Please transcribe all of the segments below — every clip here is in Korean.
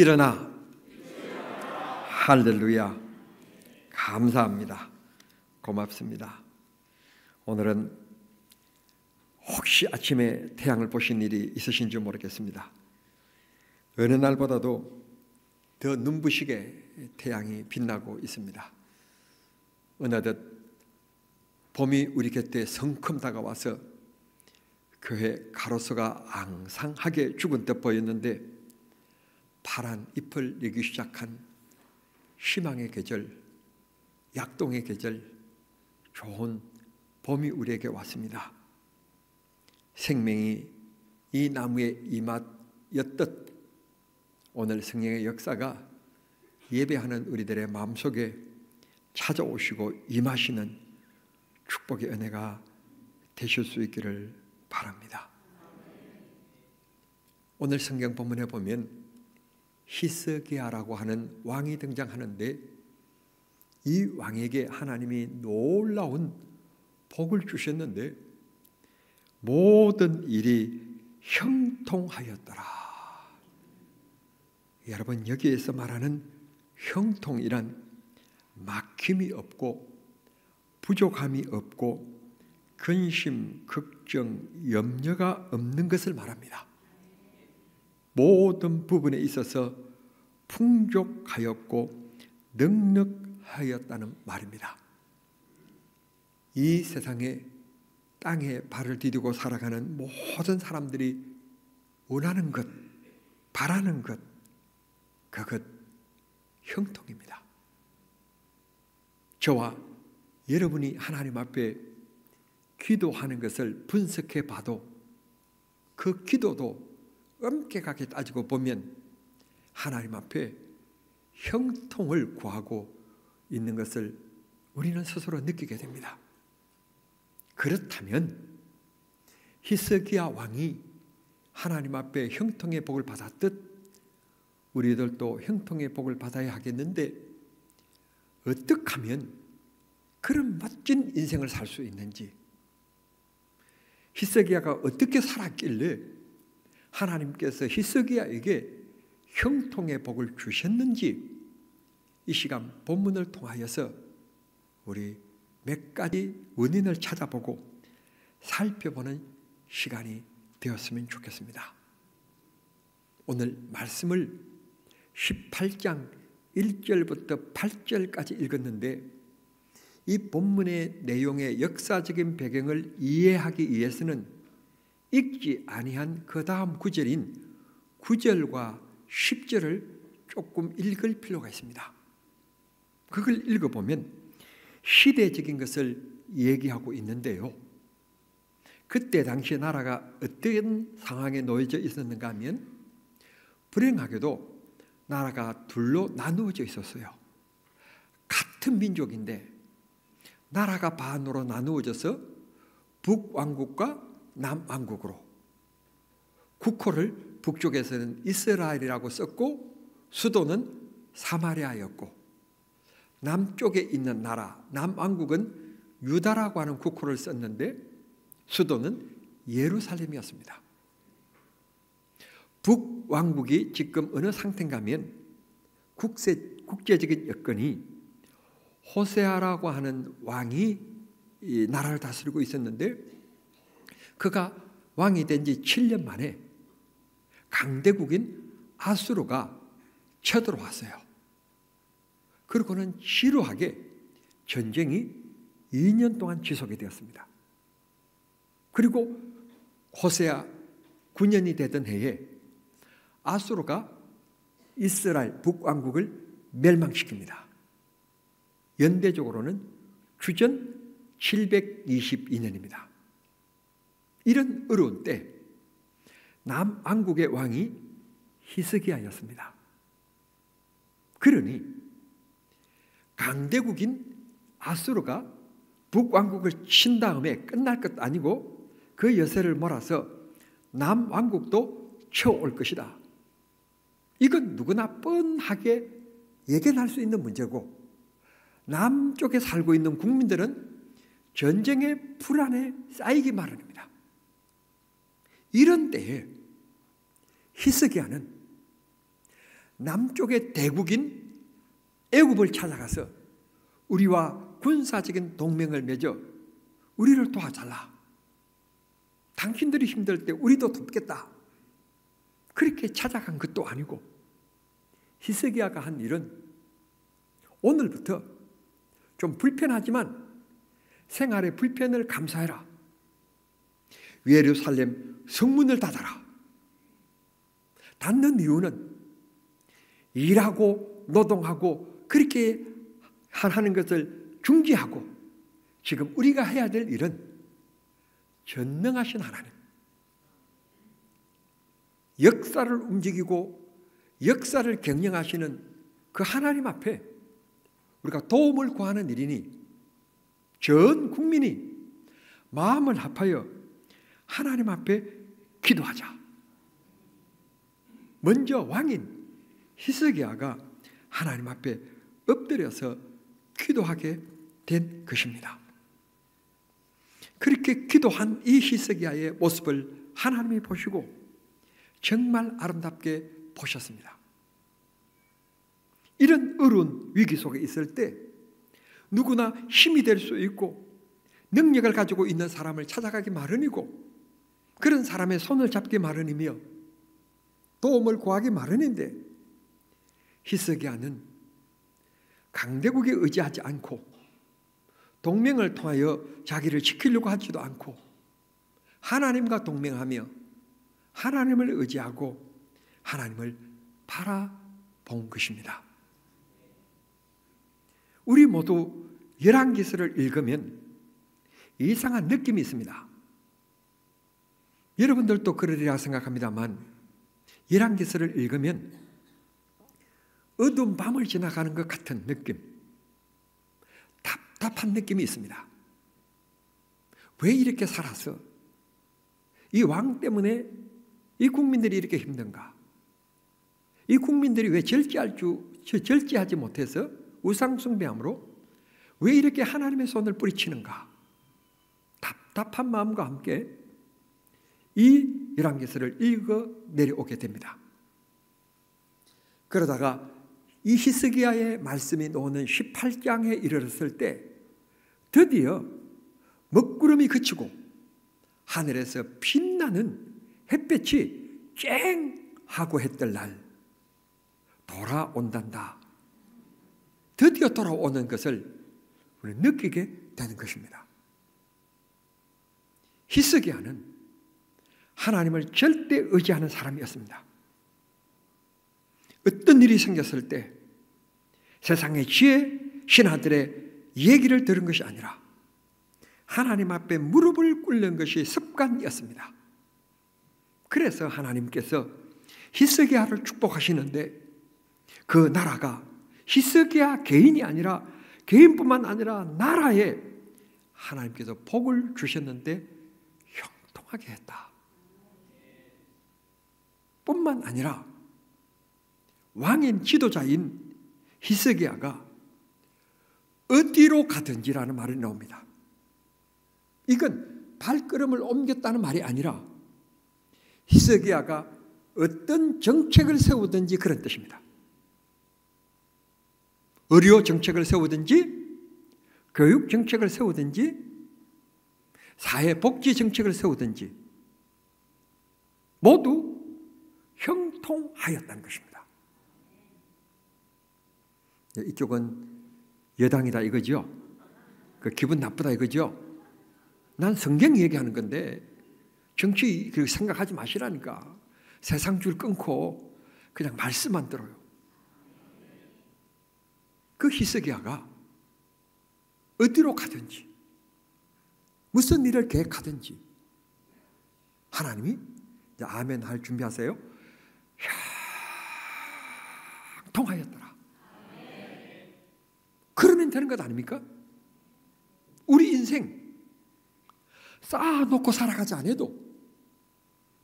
일어나. 할렐루야. 감사합니다. 고맙습니다. 오늘은 혹시 아침에 태양을 보신 일이 있으신지 모르겠습니다. 어느 날보다도 더 눈부시게 태양이 빛나고 있습니다. 어느덧 봄이 우리 곁에 성큼 다가와서 교회 가로수가 앙상하게 죽은 듯 보였는데 파란 잎을 내기 시작한 희망의 계절, 약동의 계절, 좋은 봄이 우리에게 왔습니다. 생명이 이 나무에 임하였듯 오늘 성령의 역사가 예배하는 우리들의 마음속에 찾아오시고 임하시는 축복의 은혜가 되실 수 있기를 바랍니다. 오늘 성경 본문에 보면 히스기야라고 하는 왕이 등장하는데 이 왕에게 하나님이 놀라운 복을 주셨는데 모든 일이 형통하였더라. 여러분, 여기에서 말하는 형통이란 막힘이 없고 부족함이 없고 근심, 걱정, 염려가 없는 것을 말합니다. 모든 부분에 있어서 풍족하였고 넉넉하였다는 말입니다. 이 세상에 땅에 발을 디디고 살아가는 모든 사람들이 원하는 것, 바라는 것, 그것 형통입니다. 저와 여러분이 하나님 앞에 기도하는 것을 분석해 봐도 그 기도도 엄격하게 따지고 보면 하나님 앞에 형통을 구하고 있는 것을 우리는 스스로 느끼게 됩니다. 그렇다면 히스기야 왕이 하나님 앞에 형통의 복을 받았듯 우리들도 형통의 복을 받아야 하겠는데 어떻게 하면 그런 멋진 인생을 살 수 있는지, 히스기야가 어떻게 살았길래 하나님께서 히스기야에게 형통의 복을 주셨는지 이 시간 본문을 통하여서 우리 몇 가지 원인을 찾아보고 살펴보는 시간이 되었으면 좋겠습니다. 오늘 말씀을 18장 1절부터 8절까지 읽었는데 이 본문의 내용의 역사적인 배경을 이해하기 위해서는 읽지 아니한 그 다음 구절인 9절과 10절을 조금 읽을 필요가 있습니다. 그걸 읽어보면 시대적인 것을 얘기하고 있는데요. 그때 당시 나라가 어떤 상황에 놓여져 있었는가 하면 불행하게도 나라가 둘로 나누어져 있었어요. 같은 민족인데 나라가 반으로 나누어져서 북왕국과 남왕국으로, 국호를 북쪽에서는 이스라엘이라고 썼고 수도는 사마리아였고 남쪽에 있는 나라 남왕국은 유다라고 하는 국호를 썼는데 수도는 예루살렘이었습니다. 북왕국이 지금 어느 상태인가 하면 국제적인 여건이 호세아라고 하는 왕이 이 나라를 다스리고 있었는데 그가 왕이 된 지 7년 만에 강대국인 아수르가 쳐들어왔어요. 그리고는 지루하게 전쟁이 2년 동안 지속이 되었습니다. 그리고 호세아 9년이 되던 해에 아수르가 이스라엘 북왕국을 멸망시킵니다. 연대적으로는 주전 722년입니다. 이런 어려운 때 남왕국의 왕이 히스기야였습니다. 그러니 강대국인 아수르가 북왕국을 친 다음에 끝날 것도 아니고 그 여세를 몰아서 남왕국도 쳐올 것이다. 이건 누구나 뻔하게 예견할 수 있는 문제고 남쪽에 살고 있는 국민들은 전쟁의 불안에 쌓이기 마련입니다. 이런 때에 히스기야는 남쪽의 대국인 애굽을 찾아가서 우리와 군사적인 동맹을 맺어 우리를 도와달라. 당신들이 힘들 때 우리도 돕겠다. 그렇게 찾아간 것도 아니고 히스기야가 한 일은 오늘부터 좀 불편하지만 생활의 불편을 감수해라. 예루살렘 성문을 닫아라. 닫는 이유는 일하고 노동하고 그렇게 하는 것을 중지하고 지금 우리가 해야 될 일은 전능하신 하나님, 역사를 움직이고 역사를 경영하시는 그 하나님 앞에 우리가 도움을 구하는 일이니 전 국민이 마음을 합하여 하나님 앞에 기도하자. 먼저 왕인 히스기야가 하나님 앞에 엎드려서 기도하게 된 것입니다. 그렇게 기도한 이 히스기야의 모습을 하나님이 보시고 정말 아름답게 보셨습니다. 이런 어려운 위기 속에 있을 때 누구나 힘이 될 수 있고 능력을 가지고 있는 사람을 찾아가기 마련이고 그런 사람의 손을 잡기 마련이며 도움을 구하기 마련인데 히스기야는 강대국에 의지하지 않고 동맹을 통하여 자기를 지키려고 하지도 않고 하나님과 동맹하며 하나님을 의지하고 하나님을 바라본 것입니다. 우리 모두 열왕기서를 읽으면 이상한 느낌이 있습니다. 여러분들도 그러리라 생각합니다만 열왕기서를 읽으면 어두운 밤을 지나가는 것 같은 느낌, 답답한 느낌이 있습니다. 왜 이렇게 살아서 이 왕 때문에 이 국민들이 이렇게 힘든가? 이 국민들이 왜 절제하지 못해서 우상숭배함으로 왜 이렇게 하나님의 손을 뿌리치는가? 답답한 마음과 함께 이 열왕기서를 읽어 내려오게 됩니다. 그러다가 이 히스기야의 말씀이 나오는 18장에 이르렀을 때 드디어 먹구름이 그치고 하늘에서 빛나는 햇볕이 쨍 하고 했던 날 돌아온단다. 드디어 돌아오는 것을 우리 느끼게 되는 것입니다. 히스기야는 하나님을 절대 의지하는 사람이었습니다. 어떤 일이 생겼을 때 세상의 지혜, 신하들의 얘기를 들은 것이 아니라 하나님 앞에 무릎을 꿇는 것이 습관이었습니다. 그래서 하나님께서 히스기야를 축복하시는데 그 나라가 히스기야 개인이 아니라 개인뿐만 아니라 나라에 하나님께서 복을 주셨는데 형통하게 했다. 뿐만 아니라 왕인 지도자인 히스기야가 어디로 가든지라는 말이 나옵니다. 이건 발걸음을 옮겼다는 말이 아니라 히스기야가 어떤 정책을 세우든지 그런 뜻입니다. 의료 정책을 세우든지 교육 정책을 세우든지 사회복지 정책을 세우든지 모두 형통하였다는 것입니다. 이쪽은 여당이다 이거죠. 그 기분 나쁘다 이거죠. 난 성경 얘기하는 건데 정치 생각하지 마시라니까. 세상 줄 끊고 그냥 말씀만 들어요. 그 히스기야가 어디로 가든지 무슨 일을 계획하든지 하나님이 이제 아멘 할 준비하세요. 형통하였더라. 그러면 되는 것 아닙니까? 우리 인생 쌓아놓고 살아가지 않아도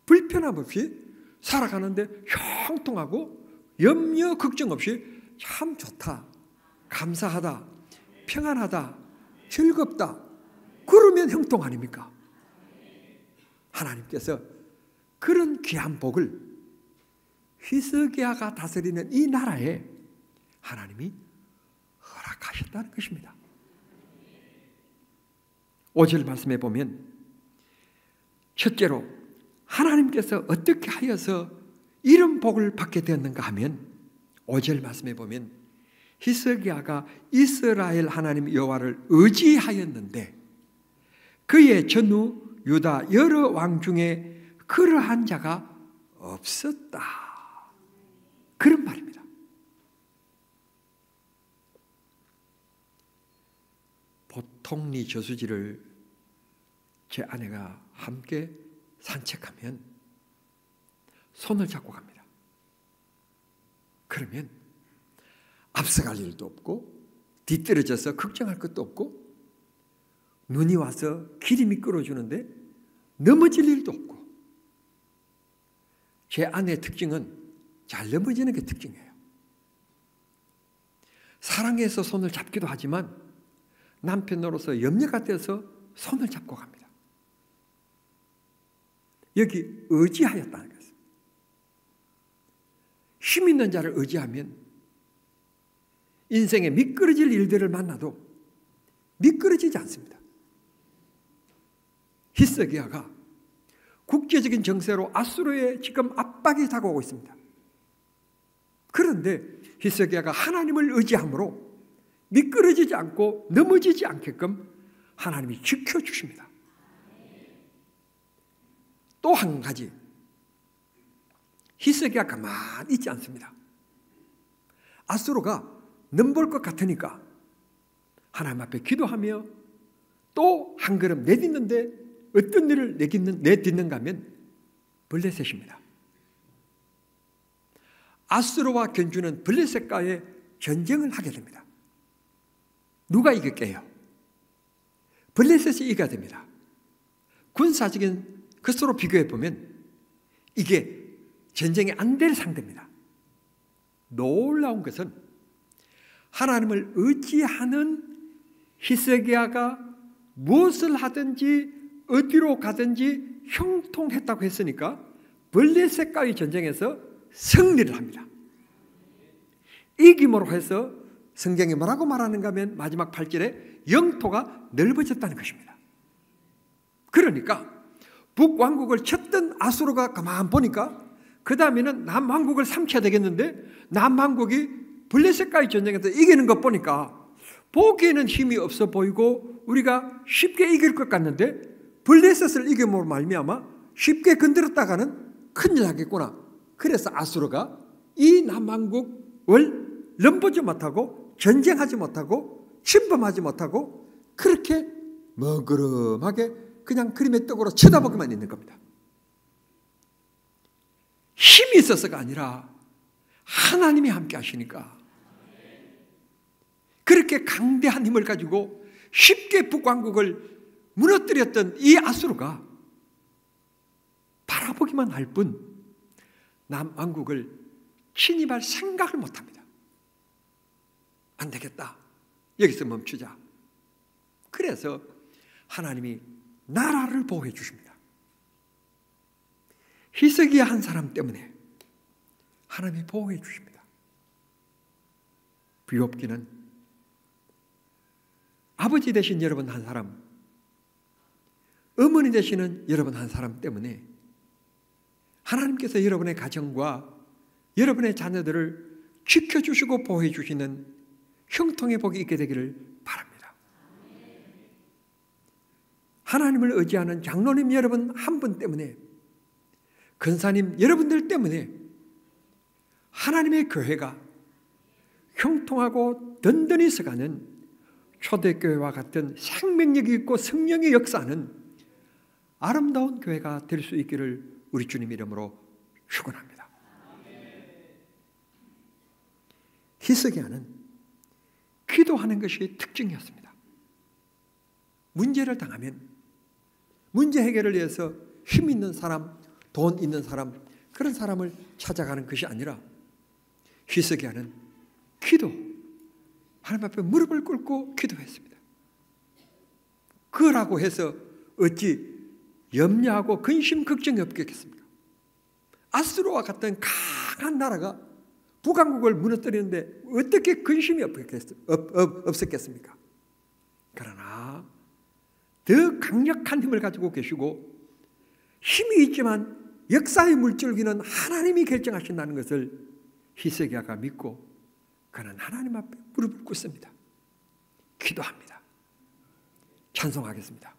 불편함 없이 살아가는데 형통하고 염려 걱정 없이 참 좋다, 감사하다, 평안하다, 즐겁다. 그러면 형통 아닙니까? 하나님께서 그런 귀한 복을 히스기야가 다스리는 이 나라에 하나님이 허락하셨다는 것입니다. 5절 말씀에 보면 첫째로 하나님께서 어떻게 하여서 이런 복을 받게 되었는가 하면 5절 말씀에 보면 히스기야가 이스라엘 하나님 여호와를 의지하였는데 그의 전후 유다 여러 왕 중에 그러한 자가 없었다. 그런 말입니다. 보통리 저수지를 제 아내가 함께 산책하면 손을 잡고 갑니다. 그러면 앞서갈 일도 없고 뒤떨어져서 걱정할 것도 없고 눈이 와서 길이 미끄러주는데 넘어질 일도 없고 제 아내의 특징은 잘 넘어지는 게 특징이에요. 사랑해서 손을 잡기도 하지만 남편으로서 염려가 되어서 손을 잡고 갑니다. 여기 의지하였다는 것은 힘 있는 자를 의지하면 인생에 미끄러질 일들을 만나도 미끄러지지 않습니다. 히스기야가 국제적인 정세로 아수르에 지금 압박이 다가오고 있습니다. 그런데 히스기야가 하나님을 의지함으로 미끄러지지 않고 넘어지지 않게끔 하나님이 지켜주십니다. 또 한 가지, 히스기야 가만히 있지 않습니다. 아수르가 넘볼 것 같으니까 하나님 앞에 기도하며 또 한 걸음 내딛는데 어떤 일을 내딛는가 하면 블레셋입니다. 아수르와 견주는 블레셋과의 전쟁을 하게 됩니다. 누가 이길게요? 블레셋이 이겨야 됩니다. 군사적인 것으로 비교해 보면 이게 전쟁이 안 될 상대입니다. 놀라운 것은 하나님을 의지하는 히스기야가 무엇을 하든지 어디로 가든지 형통했다고 했으니까 블레셋과의 전쟁에서 승리를 합니다. 이김으로 해서 성경이 뭐라고 말하는가 하면 마지막 8절에 영토가 넓어졌다는 것입니다. 그러니까 북왕국을 쳤던 아수르가 가만 보니까 그 다음에는 남왕국을 삼켜야 되겠는데 남왕국이 블레셋과의 전쟁에서 이기는 것 보니까 보기에는 힘이 없어 보이고 우리가 쉽게 이길 것 같는데 블레셋을 이김으로 말미암아 쉽게 건드렸다가는 큰일 나겠구나. 그래서 아수르가 이 남왕국을 넘보지 못하고 전쟁하지 못하고 침범하지 못하고 그렇게 먹으름하게 그냥 그림의 떡으로 쳐다보기만 있는 겁니다. 힘이 있어서가 아니라 하나님이 함께 하시니까 그렇게 강대한 힘을 가지고 쉽게 북왕국을 무너뜨렸던 이 아수르가 바라보기만 할 뿐 남왕국을 침입할 생각을 못합니다. 안 되겠다. 여기서 멈추자. 그래서 하나님이 나라를 보호해 주십니다. 히스기야 한 사람 때문에 하나님이 보호해 주십니다. 비옵기는 아버지 되신 여러분 한 사람, 어머니 되시는 여러분 한 사람 때문에 하나님께서 여러분의 가정과 여러분의 자녀들을 지켜주시고 보호해 주시는 형통의 복이 있게 되기를 바랍니다. 하나님을 의지하는 장로님 여러분 한 분 때문에 권사님 여러분들 때문에 하나님의 교회가 형통하고 든든히 서가는 초대교회와 같은 생명력이 있고 성령의 역사는 아름다운 교회가 될 수 있기를 우리 주님 이름으로 축원합니다. 히스기야는 기도하는 것이 특징이었습니다. 문제를 당하면 문제 해결을 위해서 힘 있는 사람, 돈 있는 사람, 그런 사람을 찾아가는 것이 아니라 히스기야는 기도, 하나님 앞에 무릎을 꿇고 기도했습니다. 그러라고 해서 어찌 염려하고 근심 걱정이 없겠습니까? 아수르와 같은 강한 나라가 북왕국을 무너뜨리는데 어떻게 근심이 없었겠습니까? 그러나 더 강력한 힘을 가지고 계시고 힘이 있지만 역사의 물줄기는 하나님이 결정하신다는 것을 히스기야가 믿고 그는 하나님 앞에 무릎을 꿇습니다. 기도합니다. 찬송하겠습니다.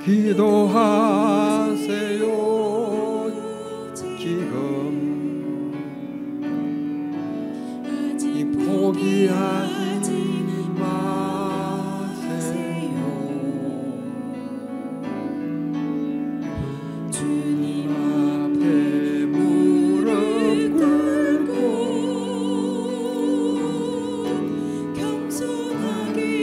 기도하세요. 지금 포기하지 마세요. 주님 앞에 무릎 꿇고 겸손하게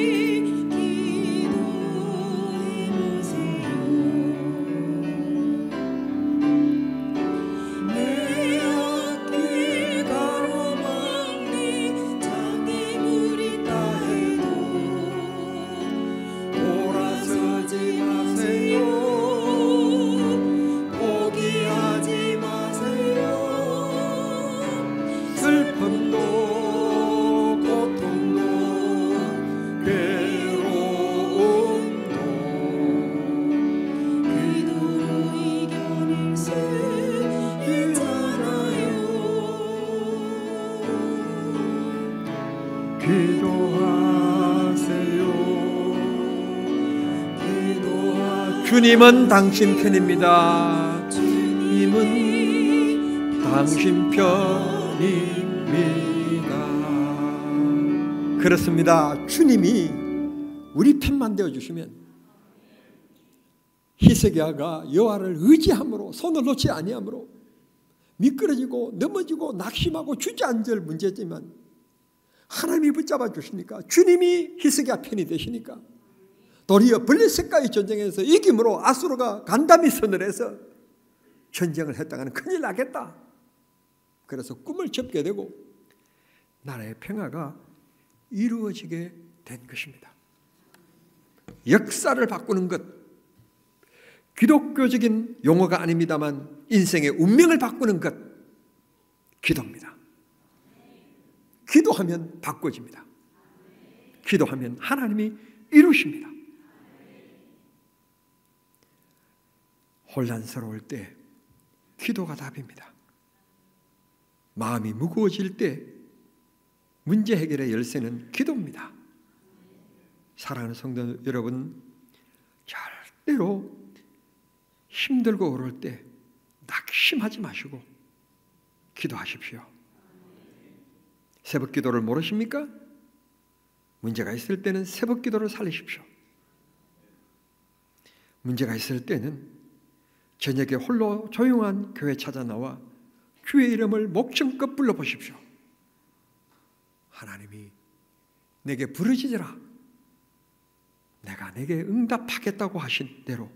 주님은 당신 편입니다. 주님은 당신 편입니다. 그렇습니다. 주님이 우리 편만 되어주시면 히스기야가 여호와를 의지함으로 손을 놓지 아니함으로 미끄러지고 넘어지고 낙심하고 주저앉을 문제지만 하나님이 붙잡아 주시니까 주님이 히스기야 편이 되시니까 도리어 블레셋과의 전쟁에서 이김으로 아수르가 간담이 선을 해서 전쟁을 했다가는 큰일 나겠다. 그래서 꿈을 접게 되고 나라의 평화가 이루어지게 된 것입니다. 역사를 바꾸는 것, 기독교적인 용어가 아닙니다만 인생의 운명을 바꾸는 것, 기도입니다. 기도하면 바꿔집니다. 기도하면 하나님이 이루십니다. 혼란스러울 때 기도가 답입니다. 마음이 무거워질 때 문제 해결의 열쇠는 기도입니다. 사랑하는 성도 여러분, 절대로 힘들고 어려울 때 낙심하지 마시고 기도하십시오. 새벽 기도를 모르십니까? 문제가 있을 때는 새벽 기도를 살리십시오. 문제가 있을 때는 저녁에 홀로 조용한 교회 찾아 나와 주의 이름을 목청껏 불러보십시오. 하나님이 내게 부르짖으라. 내가 내게 응답하겠다고 하신 대로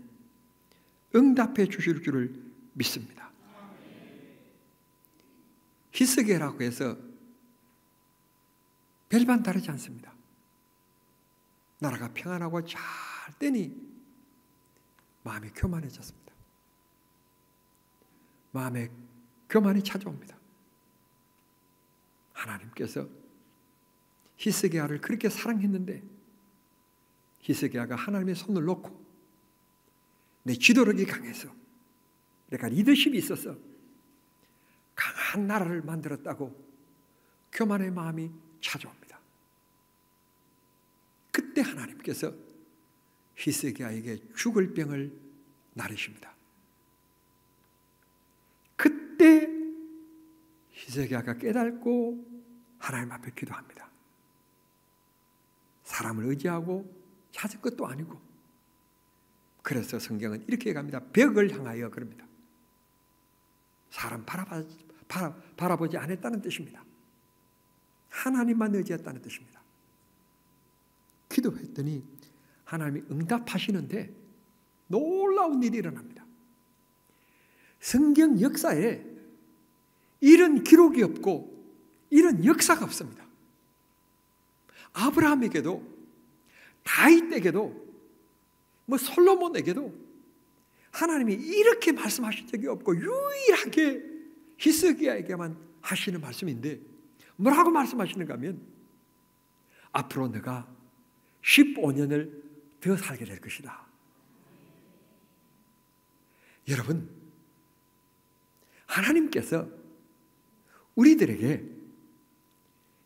응답해 주실 줄을 믿습니다. 히스기야라고 해서 별반 다르지 않습니다. 나라가 평안하고 잘 되니 마음이 교만해졌습니다. 마음에 교만이 찾아옵니다. 하나님께서 히스기야를 그렇게 사랑했는데 히스기야가 하나님의 손을 놓고 내 지도력이 강해서 내가 리더십이 있어서 강한 나라를 만들었다고 교만의 마음이 찾아옵니다. 그때 하나님께서 히스기야에게 죽을 병을 나르십니다. 그때 히스기야가 깨닫고 하나님 앞에 기도합니다. 사람을 의지하고 찾을 것도 아니고, 그래서 성경은 이렇게 갑니다. 벽을 향하여 그럽니다. 사람 바라보지 않았다는 뜻입니다. 하나님만 의지했다는 뜻입니다. 기도했더니 하나님이 응답하시는데 놀라운 일이 일어납니다. 성경 역사에 이런 기록이 없고 이런 역사가 없습니다. 아브라함에게도 다윗에게도 솔로몬에게도 하나님이 이렇게 말씀하신 적이 없고 유일하게 히스기야에게만 하시는 말씀인데 뭐라고 말씀하시는가 하면 앞으로 너가 15년을 더 살게 될 것이다. 여러분, 하나님께서 우리들에게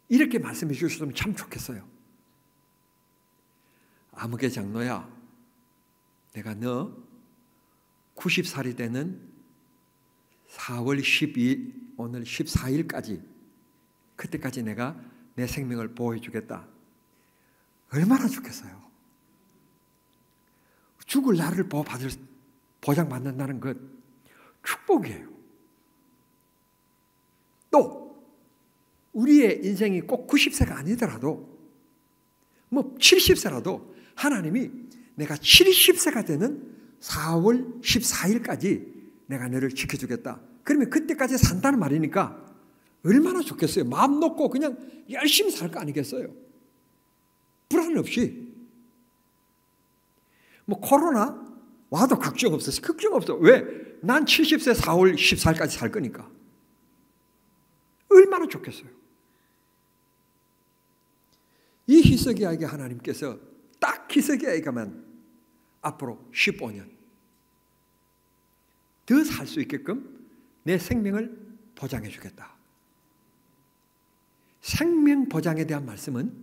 이렇게 말씀해 주셨으면 참 좋겠어요. 아무개 장로야, 내가 너 90살이 되는 4월 12일, 오늘 14일까지, 그때까지 내가 내 생명을 보호해 주겠다. 얼마나 좋겠어요. 죽을 날을 보장받는다는 것 축복이에요. 또 우리의 인생이 꼭 90세가 아니더라도 70세라도 하나님이 내가 70세가 되는 4월 14일까지 내가 너를 지켜주겠다. 그러면 그때까지 산다는 말이니까 얼마나 좋겠어요. 마음 놓고 그냥 열심히 살 거 아니겠어요. 불안 없이. 코로나 와도 걱정 없어. 걱정 없어. 왜? 난 70세 4월 14일까지 살 거니까. 얼마나 좋겠어요. 이 히스기야에게 하나님께서 딱 히스기야에게만 앞으로 15년 더 살 수 있게끔 내 생명을 보장해 주겠다. 생명 보장에 대한 말씀은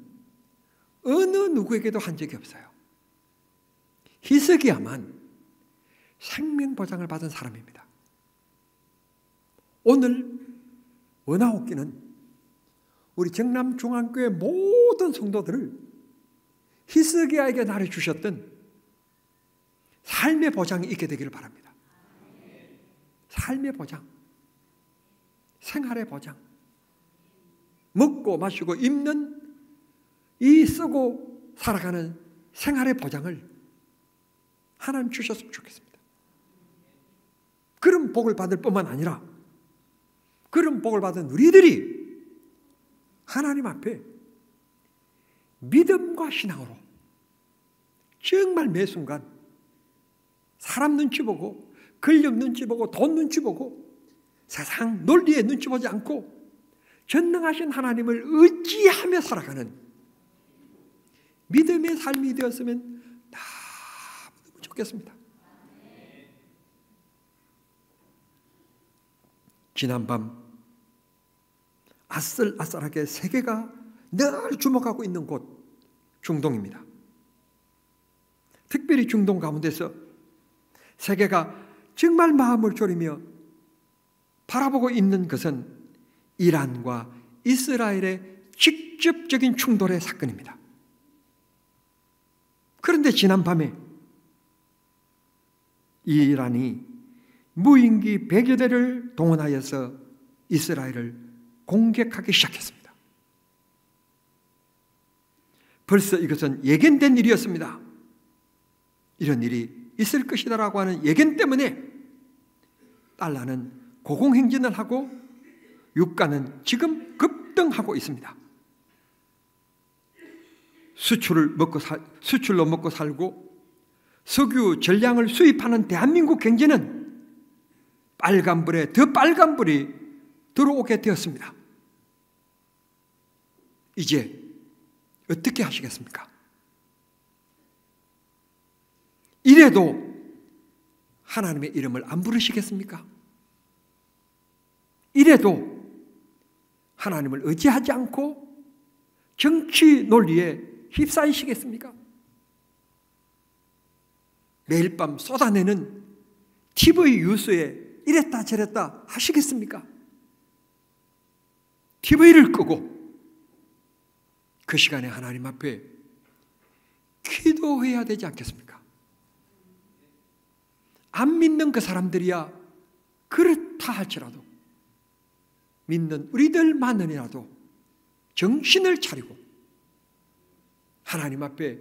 어느 누구에게도 한 적이 없어요. 히스기야만 생명 보장을 받은 사람입니다. 오늘 원하옵기는 우리 정남중앙교회 모든 성도들을 히스기야에게 나를 주셨던 삶의 보장이 있게 되기를 바랍니다. 삶의 보장, 생활의 보장, 먹고 마시고 입는 이 쓰고 살아가는 생활의 보장을 하나님 주셨으면 좋겠습니다. 그런 복을 받을 뿐만 아니라 그런 복을 받은 우리들이 하나님 앞에 믿음과 신앙으로 정말 매 순간 사람 눈치 보고 권력 눈치 보고 돈 눈치 보고 세상 논리에 눈치 보지 않고 전능하신 하나님을 의지하며 살아가는 믿음의 삶이 되었으면 너무 좋겠습니다. 지난밤 아슬아슬하게 세계가 늘 주목하고 있는 곳 중동입니다. 특별히 중동 가운데서 세계가 정말 마음을 졸이며 바라보고 있는 것은 이란과 이스라엘의 직접적인 충돌의 사건입니다. 그런데 지난밤에 이란이 무인기 100여 대를 동원하여서 이스라엘을 공격하기 시작했습니다. 벌써 이것은 예견된 일이었습니다. 이런 일이 있을 것이다라고 하는 예견 때문에 달러는 고공행진을 하고 유가는 지금 급등하고 있습니다. 수출로 먹고 살고 석유 전량을 수입하는 대한민국 경제는 빨간불에 더 빨간불이 들어오게 되었습니다. 이제 어떻게 하시겠습니까? 이래도 하나님의 이름을 안 부르시겠습니까? 이래도 하나님을 의지하지 않고 정치 논리에 휩싸이시겠습니까? 매일 밤 쏟아내는 TV 뉴스에 이랬다 저랬다 하시겠습니까? TV를 끄고 그 시간에 하나님 앞에 기도해야 되지 않겠습니까? 안 믿는 그 사람들이야 그렇다 할지라도 믿는 우리들만은이라도 정신을 차리고 하나님 앞에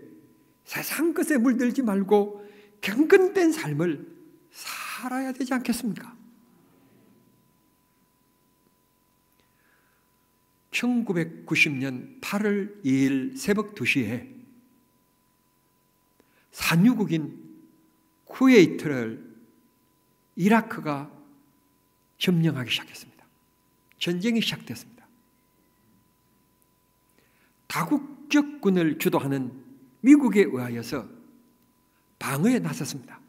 세상 것에 물들지 말고 경건된 삶을 살아야 되지 않겠습니까? 1990년 8월 2일 새벽 2시에 산유국인 쿠웨이트를 이라크가 점령하기 시작했습니다. 전쟁이 시작됐습니다. 다국적군을 주도하는 미국에 의하여서 방어에 나섰습니다.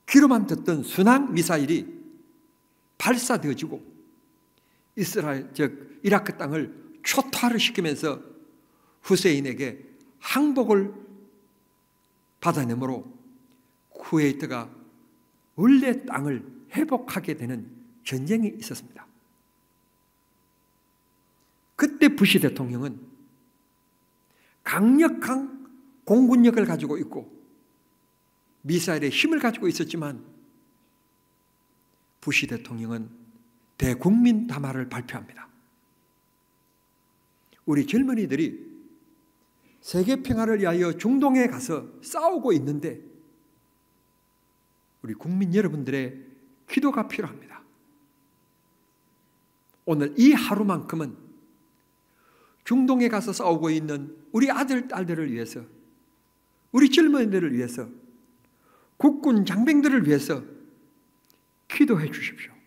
귀로만 듣던 순항 미사일이 발사되어지고 이스라엘, 즉 이라크 땅을 초토화를 시키면서 후세인에게 항복을 받아내므로 쿠웨이트가 원래 땅을 회복하게 되는 전쟁이 있었습니다. 그때 부시 대통령은 강력한 공군력을 가지고 있고 미사일의 힘을 가지고 있었지만 부시 대통령은 대국민 담화를 발표합니다. 우리 젊은이들이 세계 평화를 위하여 중동에 가서 싸우고 있는데 우리 국민 여러분들의 기도가 필요합니다. 오늘 이 하루만큼은 중동에 가서 싸우고 있는 우리 아들, 딸들을 위해서, 우리 젊은이들을 위해서, 국군 장병들을 위해서 기도해 주십시오.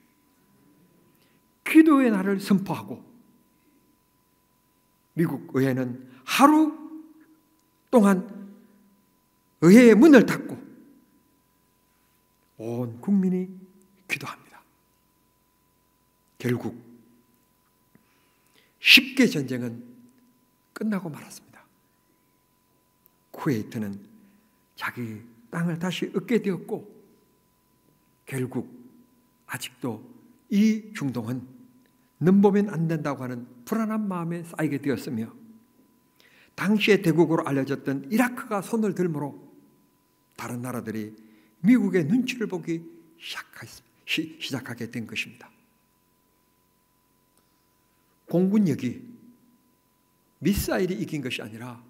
기도의 날을 선포하고 미국 의회는 하루 동안 의회의 문을 닫고 온 국민이 기도합니다. 결국 10개 전쟁은 끝나고 말았습니다. 쿠웨이트는 자기 땅을 다시 얻게 되었고 결국 아직도 이 중동은 넘보면 안 된다고 하는 불안한 마음에 쌓이게 되었으며 당시의 대국으로 알려졌던 이라크가 손을 들므로 다른 나라들이 미국의 눈치를 보기 시작하게 된 것입니다. 공군력이 미사일이 이긴 것이 아니라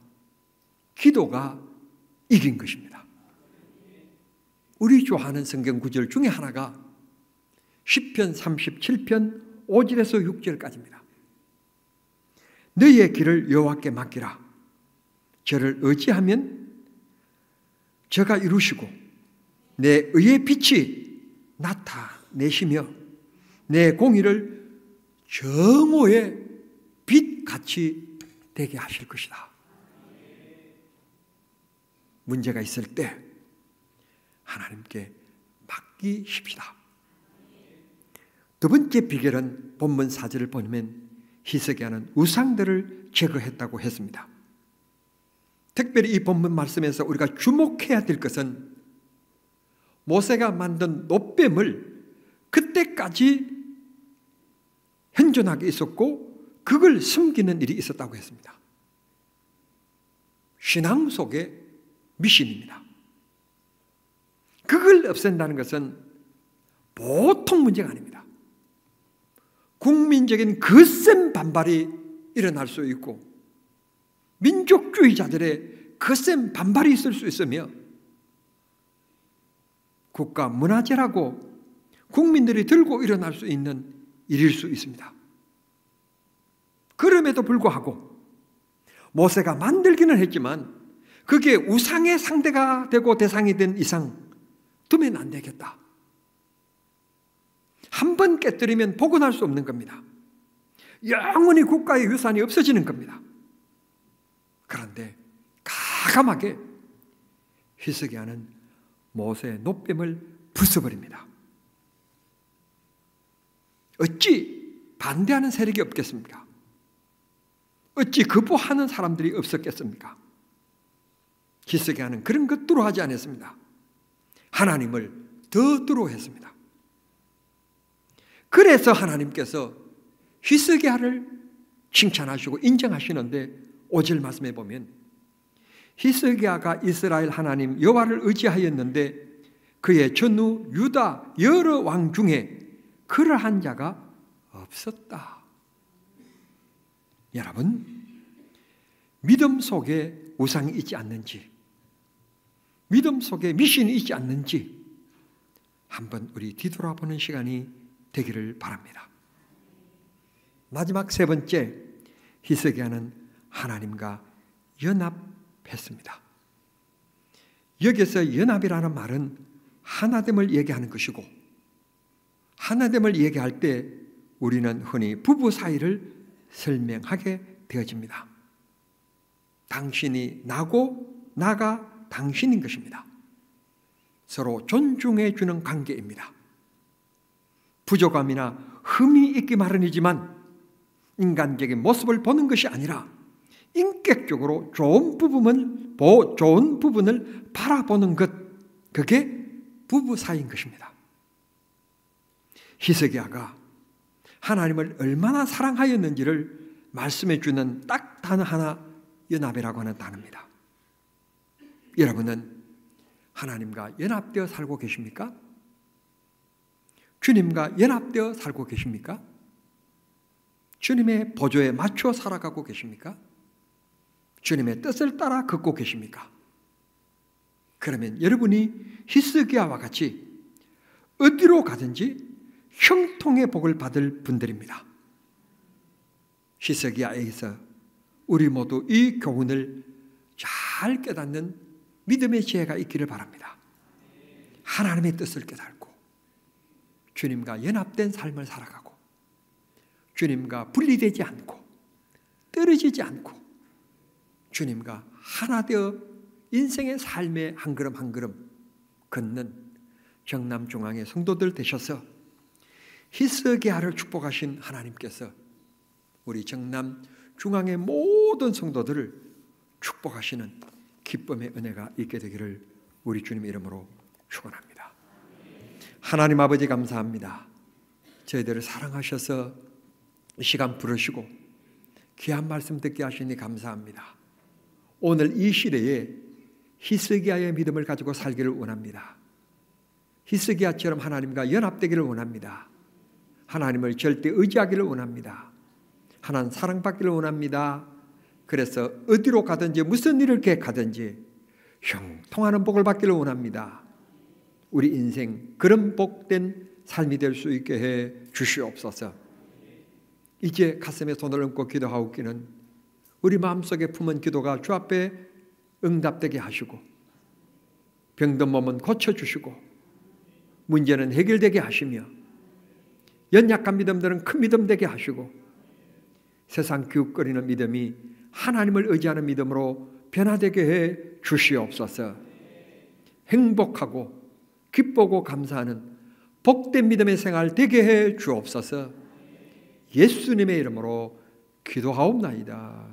기도가 이긴 것입니다. 우리 좋아하는 성경 구절 중에 하나가 시편 37편 5절에서 6절까지입니다. 너희의 길을 여호와께 맡기라. 저를 의지하면 저가 이루시고 내 의의 빛이 나타내시며 내 공의를 정오의 빛같이 되게 하실 것이다. 문제가 있을 때 하나님께 맡기십시다. 두 번째 비결은 본문 4절을 보면 히스기야는 우상들을 제거했다고 했습니다. 특별히 이 본문 말씀에서 우리가 주목해야 될 것은 모세가 만든 놋뱀을 그때까지 현존하게 있었고 그걸 숨기는 일이 있었다고 했습니다. 신앙 속의 미신입니다. 그걸 없앤다는 것은 보통 문제가 아닙니다. 국민적인 거센 반발이 일어날 수 있고 민족주의자들의 거센 반발이 있을 수 있으며 국가 문화재라고 국민들이 들고 일어날 수 있는 일일 수 있습니다. 그럼에도 불구하고 모세가 만들기는 했지만 그게 우상의 상대가 되고 대상이 된 이상 두면 안 되겠다. 한 번 깨뜨리면 복원할 수 없는 겁니다. 영원히 국가의 유산이 없어지는 겁니다. 그런데 가감하게 히스기야는 모세의 놋뱀을 부숴버립니다. 어찌 반대하는 세력이 없겠습니까? 어찌 거부하는 사람들이 없었겠습니까? 히스기야는 그런 것 두려워하지 않았습니다. 하나님을 더 두려워했습니다. 그래서 하나님께서 히스기야를 칭찬하시고 인정하시는데 5절 말씀해 보면 히스기야가 이스라엘 하나님 여호와를 의지하였는데 그의 전후 유다 여러 왕 중에 그러한 자가 없었다. 여러분, 믿음 속에 우상이 있지 않는지, 믿음 속에 미신이 있지 않는지 한번 우리 뒤돌아보는 시간이 되기를 바랍니다. 마지막 세 번째, 히스기야는 하나님과 연합했습니다. 여기서 연합이라는 말은 하나됨을 얘기하는 것이고, 하나됨을 얘기할 때 우리는 흔히 부부 사이를 설명하게 되어집니다. 당신이 나고 나가 당신인 것입니다. 서로 존중해 주는 관계입니다. 부족함이나 흠이 있기 마련이지만 인간적인 모습을 보는 것이 아니라 인격적으로 좋은 부분을 바라보는 것, 그게 부부 사이인 것입니다. 히스기야가 하나님을 얼마나 사랑하였는지를 말씀해 주는 딱 단어 하나, 연합이라고 하는 단어입니다. 여러분은 하나님과 연합되어 살고 계십니까? 주님과 연합되어 살고 계십니까? 주님의 보조에 맞춰 살아가고 계십니까? 주님의 뜻을 따라 걷고 계십니까? 그러면 여러분이 히스기야와 같이 어디로 가든지 형통의 복을 받을 분들입니다. 히스기야에서 우리 모두 이 교훈을 잘 깨닫는 믿음의 지혜가 있기를 바랍니다. 하나님의 뜻을 깨닫고 주님과 연합된 삶을 살아가고 주님과 분리되지 않고 떨어지지 않고 주님과 하나 되어 인생의 삶의 한 걸음 한 걸음 걷는 경남 중앙의 성도들 되셔서 히스기야를 축복하신 하나님께서 우리 경남 중앙의 모든 성도들을 축복하시는 기쁨의 은혜가 있게 되기를 우리 주님 이름으로 축원합니다. 하나님 아버지 감사합니다. 저희들을 사랑하셔서 이 시간 부르시고 귀한 말씀 듣게 하시니 감사합니다. 오늘 이 시대에 히스기야의 믿음을 가지고 살기를 원합니다. 히스기야처럼 하나님과 연합되기를 원합니다. 하나님을 절대 의지하기를 원합니다. 하나님 사랑받기를 원합니다. 그래서 어디로 가든지 무슨 일을 계획하든지 형통하는 복을 받기를 원합니다. 우리 인생 그런 복된 삶이 될 수 있게 해 주시옵소서. 이제 가슴에 손을 얹고 기도하옵기는 우리 마음속에 품은 기도가 주 앞에 응답되게 하시고 병든 몸은 고쳐주시고 문제는 해결되게 하시며 연약한 믿음들은 큰 믿음 되게 하시고 세상 기웃거리는 믿음이 하나님을 의지하는 믿음으로 변화되게 해 주시옵소서. 행복하고 기쁘고 감사하는 복된 믿음의 생활 되게 해 주옵소서. 예수님의 이름으로 기도하옵나이다.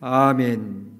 아멘.